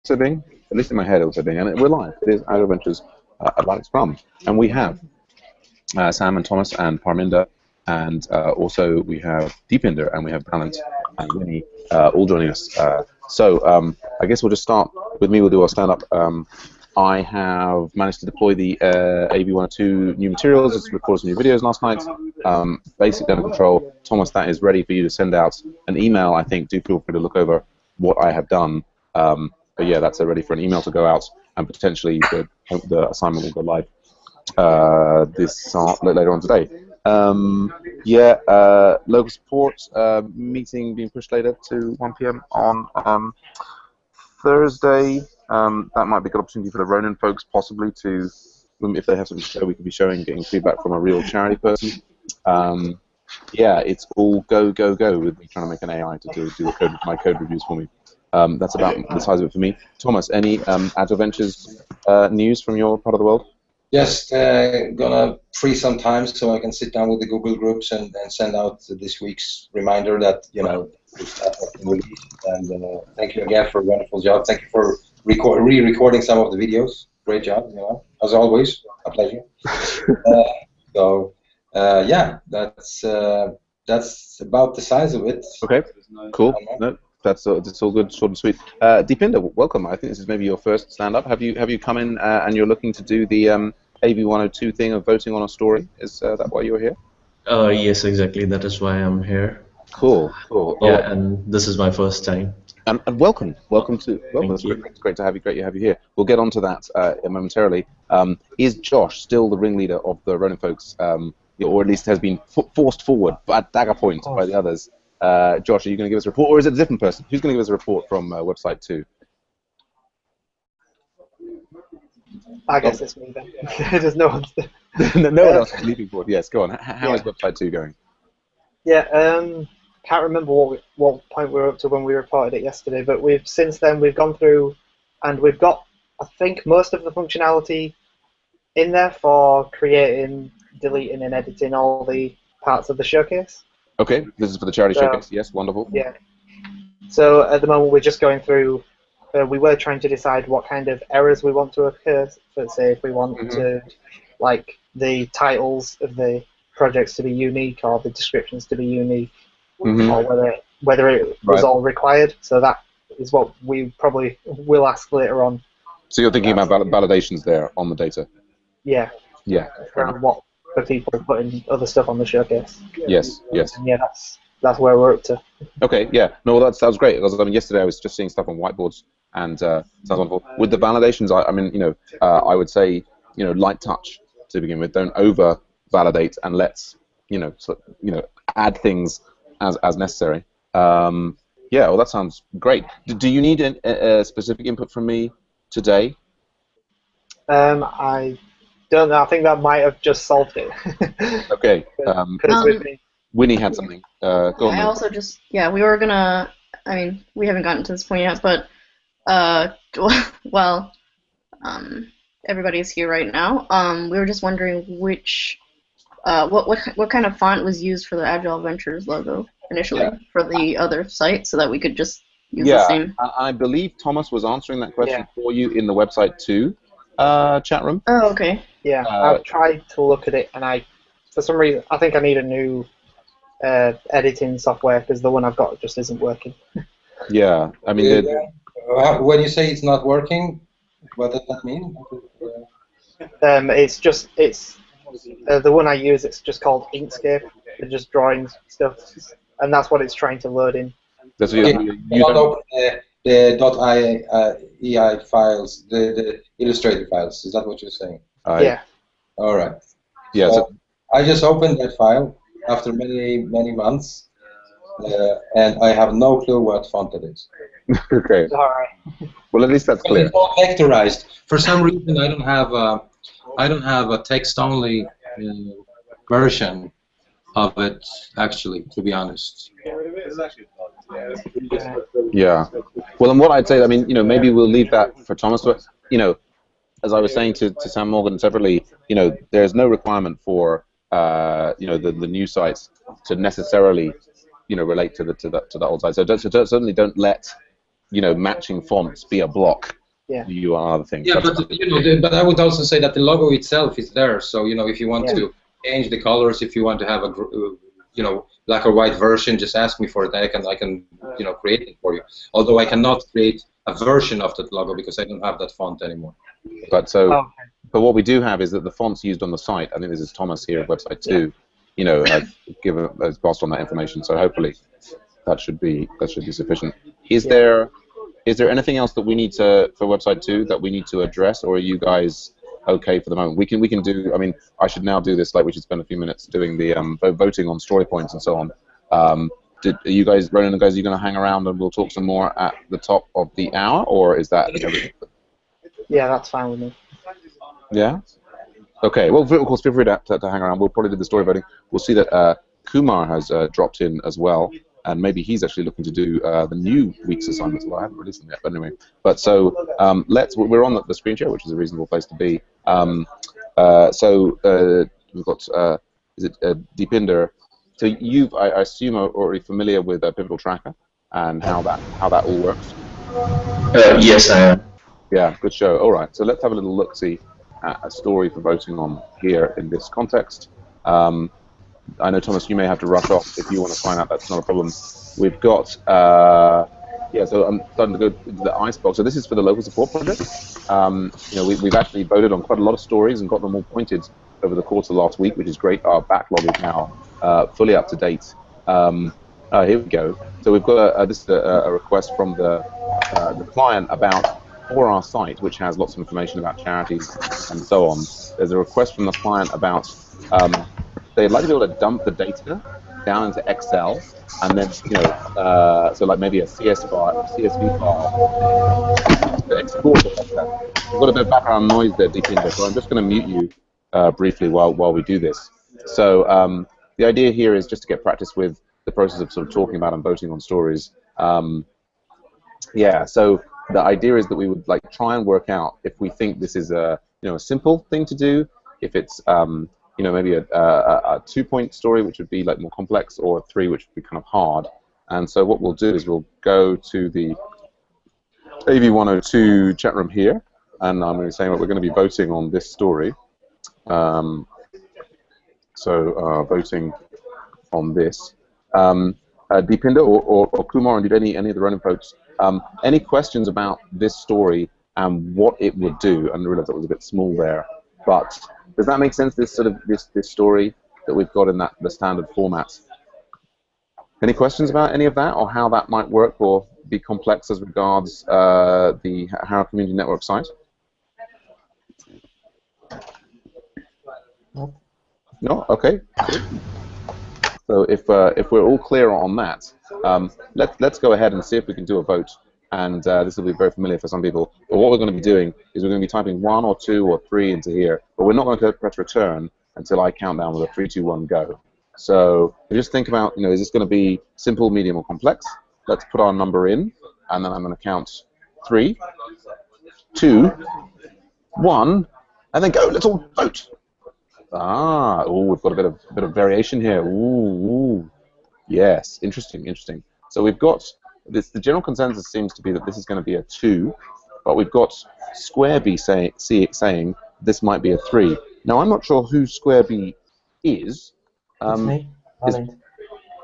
also being, at least in my head, also being, and we're live. It is AgileVentures AtlanticScrum, and we have Sam and Thomas and Parminder, and also we have Deepinder, and we have Balint and Winnie all joining us. So I guess we'll just start with me. We'll do our stand-up. I have managed to deploy the AV102 new materials. It's recorded some new videos last night. Basically under control. Thomas, that is ready for you to send out an email, I think. Do feel free to look over what I have done. But yeah, that's ready for an email to go out, and potentially the assignment will go live later on today. Local support meeting being pushed later to 1 p.m. on Thursday. That might be a good opportunity for the Ronin folks, possibly to, if they have something to show, we could be showing, getting feedback from a real charity person. Yeah, it's all go, go, go with me trying to make an AI to do my code reviews for me. That's about the size of it for me. Thomas, any AgileVentures news from your part of the world? Yes, gonna free some time so I can sit down with the Google groups and send out this week's reminder that this has been released. And thank you again for a wonderful job. Thank you for re-recording some of the videos. Great job, as always, a pleasure. Yeah, that's about the size of it. Okay, cool. No, that's all good, short and sweet. Deepinder, welcome. I think this is maybe your first stand-up. Have you come in and you're looking to do the AV102 thing of voting on a story? Is that why you're here? Yes, exactly. That is why I'm here. Cool, cool. Yeah, and this is my first time. And welcome to. It's great to have you. Great to have you here. We'll get onto that momentarily. Is Josh still the ringleader of the Ronin folks, or at least has been forced forward at dagger point by the others? Josh, are you going to give us a report, or is it a different person? Who's going to give us a report from website 2? I guess it's me then. There's no one. No one else is leaping forward. Yes, go on. How is website 2 going? Yeah, can't remember what point we were up to when we reported it yesterday, but since then we've gone through and we've got, I think, most of the functionality in there for creating, deleting, and editing all the parts of the showcase. Okay, this is for the charity showcase. Yes, wonderful. Yeah. So at the moment we're just going through. We were trying to decide what kind of errors we want to occur. So say if we want to, like, the titles of the projects to be unique or the descriptions to be unique, or whether it was all required. So that is what we probably will ask later on. So you're thinking about validations there on the data? Yeah. Yeah. Around what for people putting other stuff on the showcase. Yes. Yes. And yeah, that's where we're up to. Okay. Yeah. No, that sounds great. Because I mean, yesterday I was just seeing stuff on whiteboards, and sounds wonderful. With the validations, I would say, light touch to begin with. Don't over validate, and let's add things as necessary. Yeah. Well, that sounds great. Do you need a specific input from me today? I don't know. I think that might have just solved it. Okay. Winnie had something. Go on. I also we were gonna. I mean, we haven't gotten to this point yet, but everybody's here right now. We were just wondering which, what kind of font was used for the AgileVentures logo initially for the other site, so that we could just use the same. I believe Thomas was answering that question for you in the website 2 chat room. Oh, okay. Yeah, I've tried to look at it, and for some reason, I think I need a new editing software because the one I've got just isn't working. Yeah, I mean, when you say it's not working, what does that mean? It's the one I use. It's just called Inkscape. It's just drawing stuff, and that's what it's trying to load in. That's what the .ei files, the illustrated files. Is that what you're saying? Yeah. All right. Yeah. So I just opened that file after many months, and I have no clue what font it is. Okay. All right. Well, at least that's clear. It's all vectorized. For some reason, I don't have a text-only version of it. Actually, to be honest. Yeah. Well, and what I'd say, I mean, maybe we'll leave that for Thomas. But as I was saying to Sam Morgan separately, there's no requirement for the new sites to necessarily relate to the old site. So certainly don't let matching fonts be a block. Yeah. You are other things. Yeah, but but I would also say that the logo itself is there. So if you want to change the colors, if you want to have a black or white version, just ask me for it. I can create it for you. Although I cannot create a version of that logo because I don't have that font anymore. But but what we do have is that the fonts used on the site. I think this is Thomas here at website 2. Has passed on that information. So hopefully that should be sufficient. Is there anything else that we need for website 2 that we need to address, or are you guys okay for the moment? We can do. I mean, I should now do this. Like, we should spend a few minutes doing the voting on story points and so on. Are you guys, Ronan and guys, are you going to hang around and we'll talk some more at the top of the hour, or is that everything? Yeah, that's fine with me. Yeah. Okay. Well, of course, feel free to hang around. We'll probably do the story voting. We'll see that Kumar has dropped in as well. And maybe he's actually looking to do the new week's assignments. Well, I haven't released them yet, but anyway. But so we're on the screen share, which is a reasonable place to be. We've got is it Deepinder? So I assume, are already familiar with Pivotal Tracker and how that all works. Yes, I am. Yeah, good show. All right, so let's have a little look-see at a story for voting on here in this context. I know, Thomas, you may have to rush off if you want to sign out. That's not a problem. We've got, so I'm starting to go into the Icebox. So this is for the local support project. We've actually voted on quite a lot of stories and got them all pointed over the course of last week, which is great. Our backlog is now fully up to date. Here we go. So we've got a request from the client for our site, which has lots of information about charities and so on. There's a request from the client about they'd like to be able to dump the data down into Excel, and then so like maybe a CSV file to export the data. We've got a bit of background noise there, Deepinder, so I'm just going to mute you briefly while we do this. So the idea here is just to get practice with the process of sort of talking about and voting on stories. So the idea is that we would try and work out if we think this is a simple thing to do, if it's maybe a 2-point story, which would be more complex, or a 3, which would be kind of hard. And so what we'll do is we'll go to the AV102 chat room here, and I'm going to be saying that we're going to be voting on this story. Voting on this. Deepinder or Kumar, and did any of the Ronan folks, any questions about this story and what it would do? And I realized that was a bit small there, but does that make sense? This story that we've got in the standard format. Any questions about any of that, or how that might work or be complex as regards the Harrow Community Network site? No. Okay. So if we're all clear on that, let's go ahead and see if we can do a vote. And this will be very familiar for some people. But what we're going to be doing is we're going to be typing 1 or 2 or 3 into here, but we're not going to press return until I count down with a 3, 2, 1, go. So just think about, is this going to be simple, medium, or complex? Let's put our number in, and then I'm going to count 3, 2, 1, and then go. Let's all vote. We've got a bit of variation here. Ooh. Yes, interesting. So we've got this. The general consensus seems to be that this is going to be a 2, but we've got Square B saying this might be a 3. Now I'm not sure who Square B is. It's me.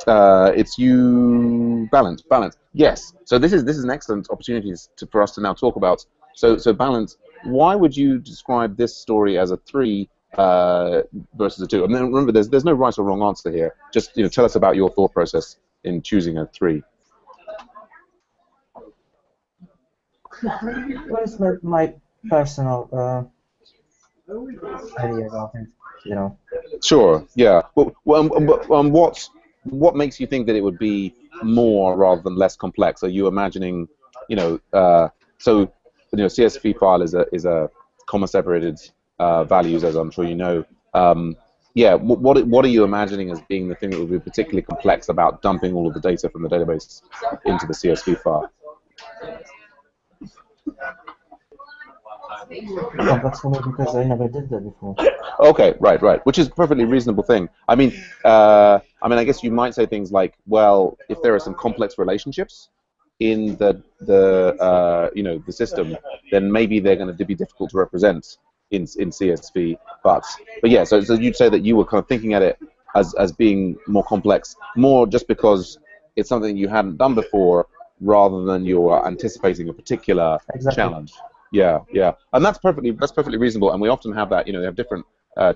It's you, Balance. Yes. So this is an excellent opportunity for us to now talk about. So Balance, why would you describe this story as a 3 versus a 2? And then remember, there's no right or wrong answer here. Just tell us about your thought process in choosing a 3. What is my personal idea about it? Sure. Yeah. What makes you think that it would be more rather than less complex? Are you imagining, CSV file is a comma separated values, as I'm sure you know. What are you imagining as being the thing that would be particularly complex about dumping all of the data from the database into the CSV file? Complex for me because I never did that before. Okay, right, which is a perfectly reasonable thing. I mean, I guess you might say things like, well, if there are some complex relationships, in the the system, then maybe they're going to be difficult to represent in CSV. But yeah, so you'd say that you were kind of thinking at it as being more complex, more just because it's something you hadn't done before, rather than you're anticipating a particular challenge. Yeah, and that's perfectly reasonable. And we often have that. We have different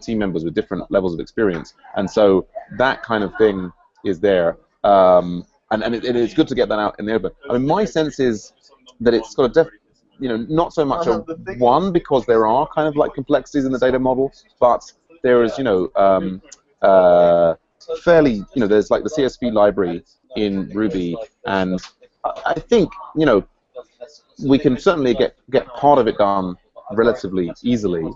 team members with different levels of experience, and so that kind of thing is there. And it's good to get that out in the open. I mean, my sense is that it's got a not so much a one, because there are kind of like complexities in the data model, but there is fairly there's like the CSV library in Ruby, and I think we can certainly get part of it done relatively easily.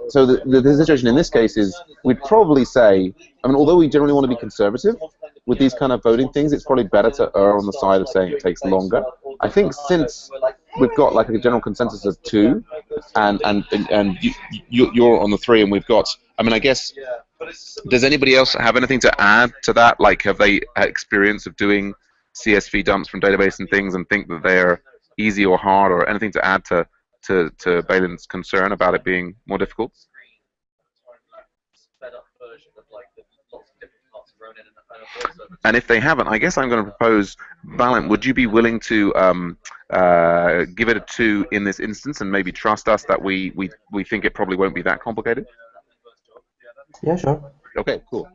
So the situation in this case is, we'd probably say, I mean, although we generally want to be conservative with these kind of voting things, it's probably better to err on the side of saying it takes longer. I think since we've got like a general consensus of 2, and you're on the 3, and we've got, I mean, I guess, does anybody else have anything to add to that? Like, have they had experience of doing CSV dumps from database and things, and think that they're easy or hard, or anything to add to Balin's concern about it being more difficult? And if they haven't, I guess I'm going to propose, Balint, would you be willing to give it a 2 in this instance, and maybe trust us that we think it probably won't be that complicated? Yeah, sure. Okay, cool.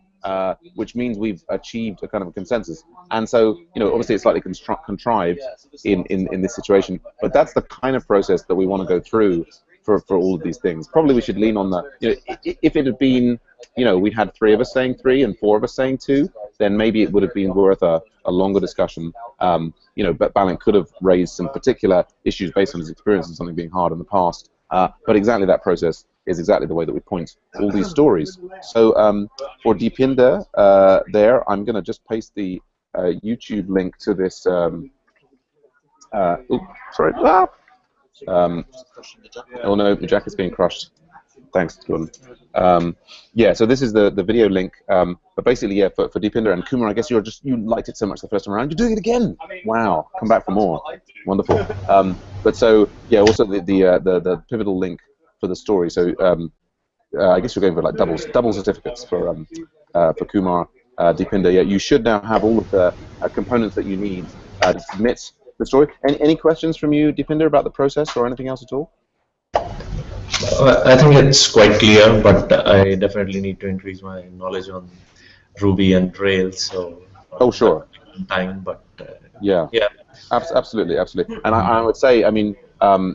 Which means we've achieved a kind of a consensus. And so, obviously it's slightly contrived in this situation, but that's the kind of process that we want to go through for all of these things. Probably we should lean on the, if it had been, we had 3 of us saying 3 and 4 of us saying 2, then maybe it would have been worth a longer discussion. But Balint could have raised some particular issues based on his experience of something being hard in the past. But exactly that process is exactly the way that we point all these stories. So for Deepinder there, I'm going to just paste the YouTube link to this. Sorry. Oh no, the jacket's being crushed. Thanks, Jordan. Yeah, so this is the video link. But basically, yeah, for Deepinder and Kumar, I guess you liked it so much the first time around, you're doing it again. Wow, come back for more. Wonderful. But so yeah, also the pivotal link for the story. So I guess you're going for like double certificates for Kumar, Deepinder. Yeah, you should now have all of the components that you need to submit the story. Any questions from you, Deepinder, about the process or anything else at all? I think it's quite clear, but I definitely need to increase my knowledge on Ruby and Rails. So sure. Time, but yeah. Absolutely. And I would say, I mean,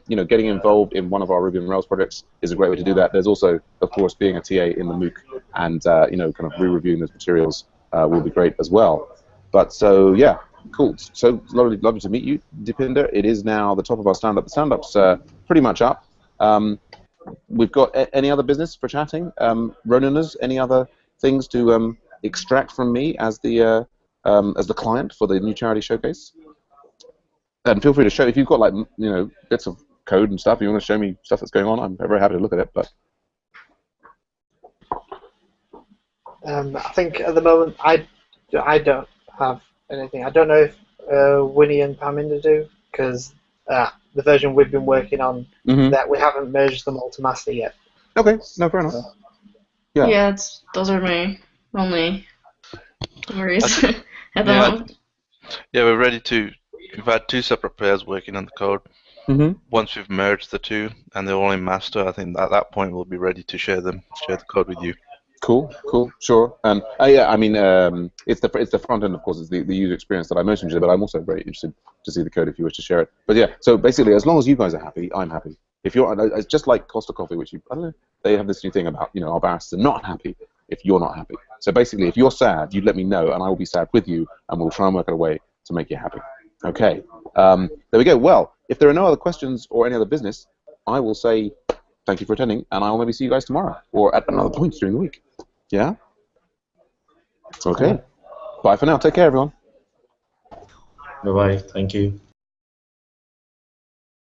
getting involved in one of our Ruby and Rails projects is a great way to do that. There's also, of course, being a TA in the MOOC and kind of re-reviewing those materials will be great as well. But so yeah, cool. So lovely to meet you, Deepinder. It is now the top of our stand-up. The stand-up's pretty much up. We've got any other business for chatting? Ronaners, any other things to extract from me as the client for the new charity showcase? And feel free to show, if you've got like bits of code and stuff, you want to show me stuff that's going on, I'm very happy to look at it. But I think at the moment I don't have anything. I don't know if Winnie and Parminder do, because the version we've been working on, that we haven't merged them all to master yet. Okay, no, fair enough. Yeah, those are my only worries at the moment. Yeah, we're ready to. We've had 2 separate players working on the code. Once we've merged the 2 and they're all in master, I think at that point we'll be ready to share the code with you. Cool, sure. And yeah, I mean, it's the front end, of course, it's the user experience that I most interested in, but I'm also very interested to see the code if you wish to share it. But yeah, so basically, as long as you guys are happy, I'm happy. If you're, it's just like Costa Coffee, which I don't know, they have this new thing about, our barristers are not happy if you're not happy. So basically, if you're sad, you let me know, and I will be sad with you, and we'll try and work out a way to make you happy. Okay, there we go. Well, if there are no other questions or any other business, I will say thank you for attending, and I will maybe see you guys tomorrow or at another point during the week. Yeah? Okay. Bye for now. Take care, everyone. Bye-bye. Thank you.